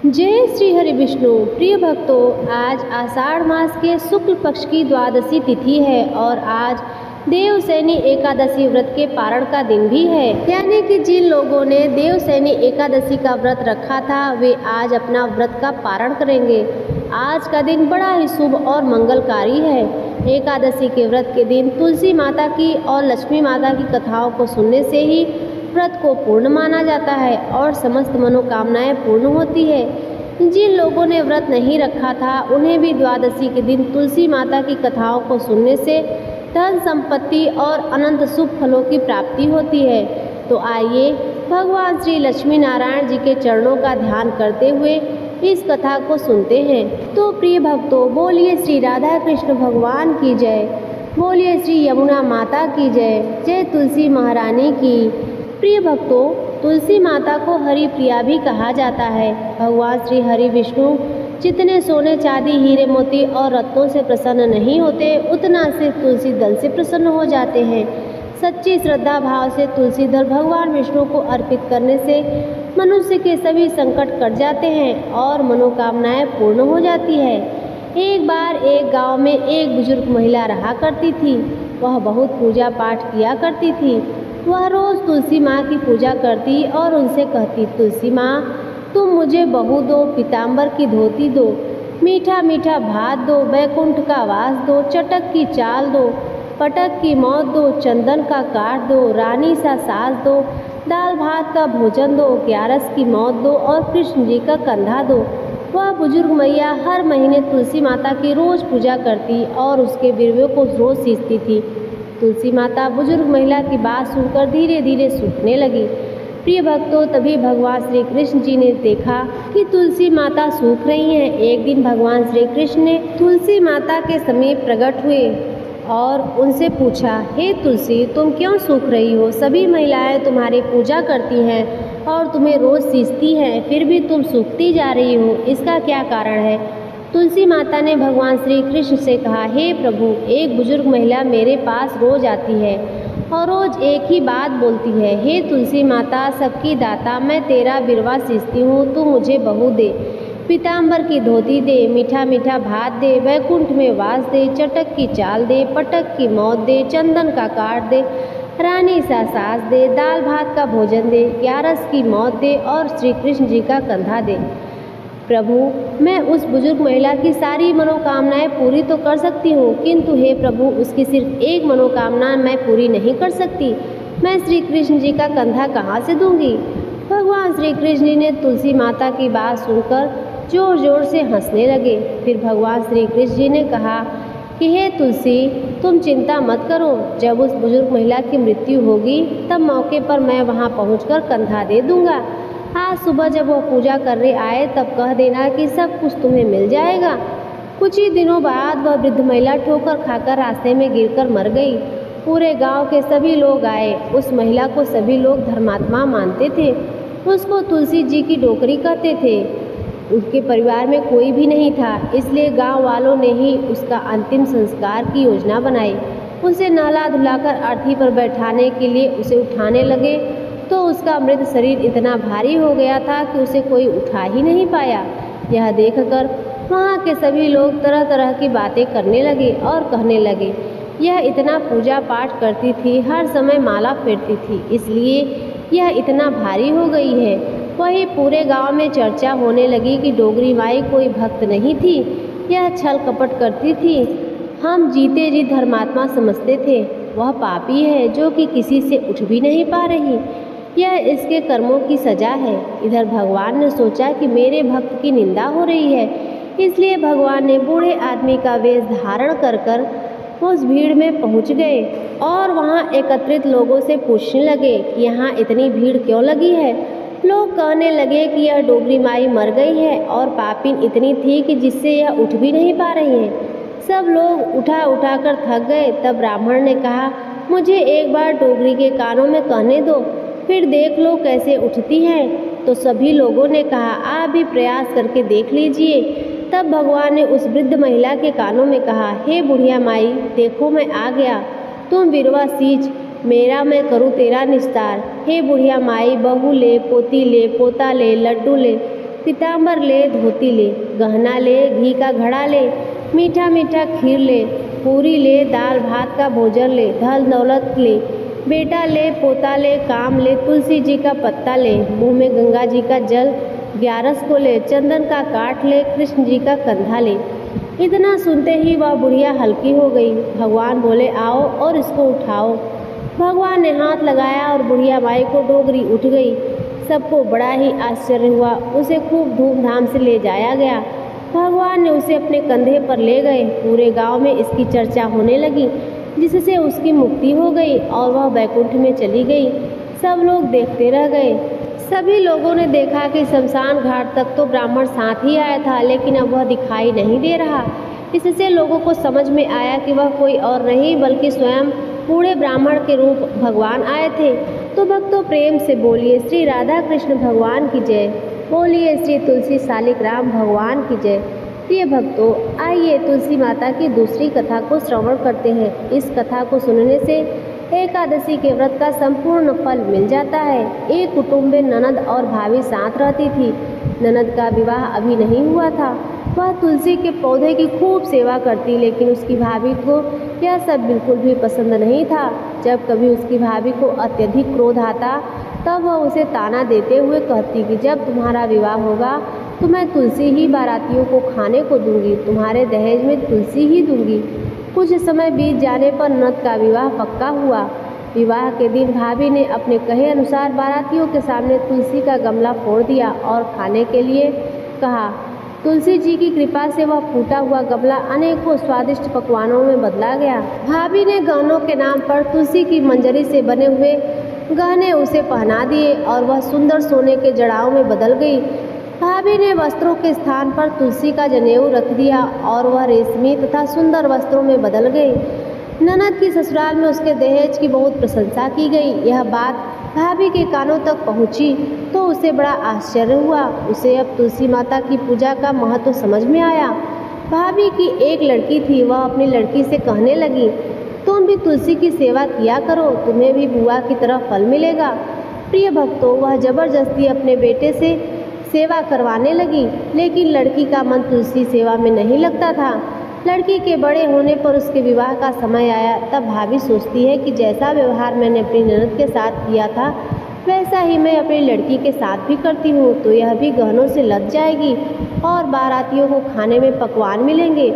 जय श्री हरि विष्णु। प्रिय भक्तों, आज आषाढ़ मास के शुक्ल पक्ष की द्वादशी तिथि है और आज देवशयनी एकादशी व्रत के पारण का दिन भी है। यानी कि जिन लोगों ने देवशयनी एकादशी का व्रत रखा था वे आज अपना व्रत का पारण करेंगे। आज का दिन बड़ा ही शुभ और मंगलकारी है। एकादशी के व्रत के दिन तुलसी माता की और लक्ष्मी माता की कथाओं को सुनने से ही व्रत को पूर्ण माना जाता है और समस्त मनोकामनाएं पूर्ण होती है। जिन लोगों ने व्रत नहीं रखा था उन्हें भी द्वादशी के दिन तुलसी माता की कथाओं को सुनने से धन संपत्ति और अनंत शुभ फलों की प्राप्ति होती है। तो आइए भगवान श्री लक्ष्मी नारायण जी के चरणों का ध्यान करते हुए इस कथा को सुनते हैं। तो प्रिय भक्तों, बोलिए श्री राधा कृष्ण भगवान की जय, बोलिए श्री यमुना माता की जय, जय तुलसी महारानी की। प्रिय भक्तों, तुलसी माता को हरि प्रिया भी कहा जाता है। भगवान श्री हरि विष्णु जितने सोने चांदी हीरे मोती और रत्नों से प्रसन्न नहीं होते उतना सिर्फ तुलसी दल से प्रसन्न हो जाते हैं। सच्ची श्रद्धा भाव से तुलसी दल भगवान विष्णु को अर्पित करने से मनुष्य के सभी संकट कट जाते हैं और मनोकामनाएं पूर्ण हो जाती है। एक बार एक गांव में एक बुजुर्ग महिला रहा करती थी। वह बहुत पूजा पाठ किया करती थी। वह रोज़ तुलसी माँ की पूजा करती और उनसे कहती, तुलसी माँ तुम मुझे बहू दो, पीताम्बर की धोती दो, मीठा मीठा भात दो, बैकुंठ का वास दो, चटक की चाल दो, पटक की मौत दो, चंदन का काट दो, रानी सा सास दो, दाल भात का भोजन दो, ग्यारस की मौत दो और कृष्ण जी का कंधा दो। वह बुजुर्ग मैया हर महीने तुलसी माता की रोज़ पूजा करती और उसके बिरवे को रोज़ सींचती थी। तुलसी माता बुजुर्ग महिला की बात सुनकर धीरे धीरे सूखने लगी। प्रिय भक्तों, तभी भगवान श्री कृष्ण जी ने देखा कि तुलसी माता सूख रही हैं। एक दिन भगवान श्री कृष्ण ने तुलसी माता के समीप प्रकट हुए और उनसे पूछा, हे तुलसी तुम क्यों सूख रही हो? सभी महिलाएं तुम्हारी पूजा करती हैं और तुम्हें रोज़ सींचती हैं, फिर भी तुम सूखती जा रही हो, इसका क्या कारण है? तुलसी माता ने भगवान श्री कृष्ण से कहा, हे प्रभु, एक बुजुर्ग महिला मेरे पास रोज आती है और रोज एक ही बात बोलती है, हे तुलसी माता सबकी दाता, मैं तेरा बिरवा सींचती हूँ, तू मुझे बहू दे, पीताम्बर की धोती दे, मीठा मीठा भात दे, वैकुंठ में वास दे, चटक की चाल दे, पटक की मौत दे, चंदन का काट दे, रानी सा सास दे, दाल भात का भोजन दे, ग्यारस की मौत दे और श्री कृष्ण जी का कंधा दे। प्रभु, मैं उस बुजुर्ग महिला की सारी मनोकामनाएं पूरी तो कर सकती हूँ, किंतु हे प्रभु, उसकी सिर्फ एक मनोकामना मैं पूरी नहीं कर सकती। मैं श्री कृष्ण जी का कंधा कहाँ से दूंगी? भगवान श्री कृष्ण जी ने तुलसी माता की बात सुनकर जोर जोर से हंसने लगे। फिर भगवान श्री कृष्ण जी ने कहा कि हे तुलसी, तुम चिंता मत करो, जब उस बुजुर्ग महिला की मृत्यु होगी तब मौके पर मैं वहाँ पहुँचकर कंधा दे दूंगा। आज सुबह जब वह पूजा करने आए तब कह देना कि सब कुछ तुम्हें मिल जाएगा। कुछ ही दिनों बाद वह वृद्ध महिला ठोकर खाकर रास्ते में गिरकर मर गई। पूरे गांव के सभी लोग आए। उस महिला को सभी लोग धर्मात्मा मानते थे। उसको तुलसी जी की डोकरी कहते थे। उसके परिवार में कोई भी नहीं था, इसलिए गांव वालों ने ही उसका अंतिम संस्कार की योजना बनाई। उसे नहला धुलाकर अर्थी पर बैठाने के लिए उसे उठाने लगे तो उसका मृत शरीर इतना भारी हो गया था कि उसे कोई उठा ही नहीं पाया। यह देखकर वहाँ के सभी लोग तरह तरह की बातें करने लगे और कहने लगे, यह इतना पूजा पाठ करती थी, हर समय माला फेरती थी, इसलिए यह इतना भारी हो गई है। वही पूरे गांव में चर्चा होने लगी कि डोगरी माई कोई भक्त नहीं थी, यह छल कपट करती थी। हम जीते जी धर्मात्मा समझते थे, वह पापी है जो कि किसी से उठ भी नहीं पा रही, यह इसके कर्मों की सजा है। इधर भगवान ने सोचा कि मेरे भक्त की निंदा हो रही है, इसलिए भगवान ने बूढ़े आदमी का वेश धारण कर कर उस भीड़ में पहुंच गए और वहां एकत्रित लोगों से पूछने लगे कि यहाँ इतनी भीड़ क्यों लगी है। लोग कहने लगे कि यह डोगरी माई मर गई है और पापिन इतनी थी कि जिससे यह उठ भी नहीं पा रही है। सब लोग उठा उठा कर थक गए। तब ब्राह्मण ने कहा, मुझे एक बार डोगरी के कानों में कहने दो, फिर देख लो कैसे उठती हैं। तो सभी लोगों ने कहा, आप भी प्रयास करके देख लीजिए। तब भगवान ने उस वृद्ध महिला के कानों में कहा, हे बुढ़िया माई, देखो मैं आ गया, तुम बिरवा सींच, मेरा मैं करूँ तेरा निस्तार। हे बुढ़िया माई, बहू ले, पोती ले, पोता ले, लड्डू ले, पीताम्बर ले, धोती ले, गहना ले, घी का घड़ा ले, मीठा मीठा खीर ले, पूरी ले, दाल भात का भोजन ले, धन दौलत ले, बेटा ले, पोता ले, काम ले, तुलसी जी का पत्ता ले, मुँह में गंगा जी का जल, ग्यारस को ले, चंदन का काठ ले, कृष्ण जी का कंधा ले। इतना सुनते ही वह बुढ़िया हल्की हो गई। भगवान बोले, आओ और इसको उठाओ। भगवान ने हाथ लगाया और बुढ़िया माई को डोगरी उठ गई। सबको बड़ा ही आश्चर्य हुआ। उसे खूब धूमधाम से ले जाया गया। भगवान ने उसे अपने कंधे पर ले गए। पूरे गांव में इसकी चर्चा होने लगी, जिससे उसकी मुक्ति हो गई और वह वैकुंठ में चली गई। सब लोग देखते रह गए। सभी लोगों ने देखा कि शमशान घाट तक तो ब्राह्मण साथ ही आया था, लेकिन अब वह दिखाई नहीं दे रहा। इससे लोगों को समझ में आया कि वह कोई और नहीं बल्कि स्वयं बूढ़े ब्राह्मण के रूप भगवान आए थे। तो भक्तों, प्रेम से बोलिए श्री राधा कृष्ण भगवान की जय, बोलिए श्री तुलसी शालिग्राम भगवान की जय। प्रिय भक्तों, आइए तुलसी माता की दूसरी कथा को श्रवण करते हैं। इस कथा को सुनने से एकादशी के व्रत का संपूर्ण फल मिल जाता है। एक कुटुंब में ननद और भाभी साथ रहती थी। ननद का विवाह अभी नहीं हुआ था। वह तुलसी के पौधे की खूब सेवा करती, लेकिन उसकी भाभी को यह सब बिल्कुल भी पसंद नहीं था। जब कभी उसकी भाभी को अत्यधिक क्रोध आता, तब वह उसे ताना देते हुए कहती कि जब तुम्हारा विवाह होगा तो मैं तुलसी ही बारातियों को खाने को दूंगी, तुम्हारे दहेज में तुलसी ही दूंगी। कुछ समय बीत जाने पर ननद का विवाह पक्का हुआ। विवाह के दिन भाभी ने अपने कहे अनुसार बारातियों के सामने तुलसी का गमला फोड़ दिया और खाने के लिए कहा। तुलसी जी की कृपा से वह फूटा हुआ गमला अनेकों स्वादिष्ट पकवानों में बदला गया। भाभी ने गहनों के नाम पर तुलसी की मंजरी से बने हुए गहने उसे पहना दिए और वह सुंदर सोने के जड़ाओं में बदल गई। भाभी ने वस्त्रों के स्थान पर तुलसी का जनेऊ रख दिया और वह रेशमी तथा सुंदर वस्त्रों में बदल गई। ननद की ससुराल में उसके दहेज की बहुत प्रशंसा की गई। यह बात भाभी के कानों तक पहुंची तो उसे बड़ा आश्चर्य हुआ। उसे अब तुलसी माता की पूजा का महत्व समझ में आया। भाभी की एक लड़की थी। वह अपनी लड़की से कहने लगी, तुम भी तुलसी की सेवा किया करो, तुम्हें भी बुआ की तरह फल मिलेगा। प्रिय भक्तों, वह जबरदस्ती अपने बेटे से सेवा करवाने लगी, लेकिन लड़की का मन तुलसी सेवा में नहीं लगता था। लड़की के बड़े होने पर उसके विवाह का समय आया। तब भाभी सोचती है कि जैसा व्यवहार मैंने अपनी ननद के साथ किया था, वैसा ही मैं अपनी लड़की के साथ भी करती हूँ, तो यह भी गहनों से लग जाएगी और बारातियों को खाने में पकवान मिलेंगे।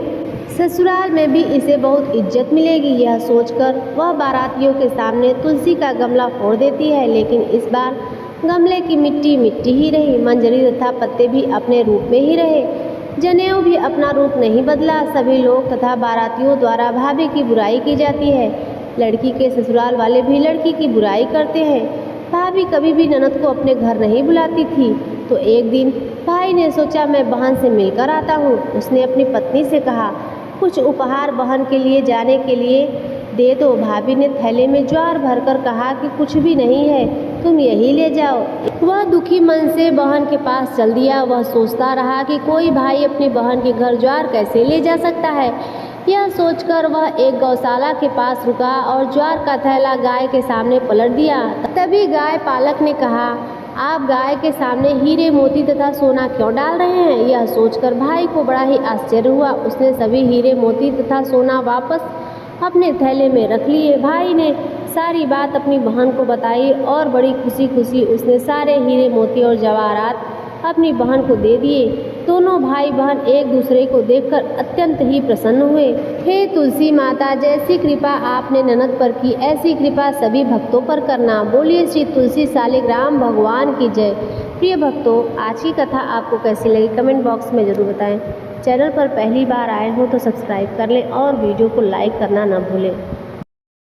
ससुराल में भी इसे बहुत इज्जत मिलेगी। यह सोचकर वह बारातियों के सामने तुलसी का गमला फोड़ देती है, लेकिन इस बार गमले की मिट्टी मिट्टी ही रही। मंजरी तथा पत्ते भी अपने रूप में ही रहे। जनेऊ भी अपना रूप नहीं बदला। सभी लोग तथा बारातियों द्वारा भाभी की बुराई की जाती है। लड़की के ससुराल वाले भी लड़की की बुराई करते हैं। भाभी कभी भी ननद को अपने घर नहीं बुलाती थी। तो एक दिन भाई ने सोचा, मैं बहन से मिलकर आता हूँ। उसने अपनी पत्नी से कहा, कुछ उपहार बहन के लिए जाने के लिए दे दो। भाभी ने थैले में ज्वार भरकर कहा कि कुछ भी नहीं है, तुम यही ले जाओ। वह दुखी मन से बहन के पास चल दिया। वह सोचता रहा कि कोई भाई अपनी बहन के घर ज्वार कैसे ले जा सकता है। यह सोचकर वह एक गौशाला के पास रुका और ज्वार का थैला गाय के सामने पलट दिया। तभी गाय पालक ने कहा, आप गाय के सामने हीरे मोती तथा सोना क्यों डाल रहे हैं? यह सोचकर भाई को बड़ा ही आश्चर्य हुआ। उसने सभी हीरे मोती तथा सोना वापस अपने थैले में रख लिए। भाई ने सारी बात अपनी बहन को बताई और बड़ी खुशी खुशी उसने सारे हीरे मोती और जवाहरात अपनी बहन को दे दिए। दोनों भाई बहन एक दूसरे को देखकर अत्यंत ही प्रसन्न हुए। हे तुलसी माता, जैसी कृपा आपने ननद पर की, ऐसी कृपा सभी भक्तों पर करना। बोलिए श्री तुलसी शालिग्राम भगवान की जय। प्रिय भक्तों, आज की कथा आपको कैसी लगी कमेंट बॉक्स में ज़रूर बताएं। चैनल पर पहली बार आए हो तो सब्सक्राइब कर लें और वीडियो को लाइक करना न भूलें।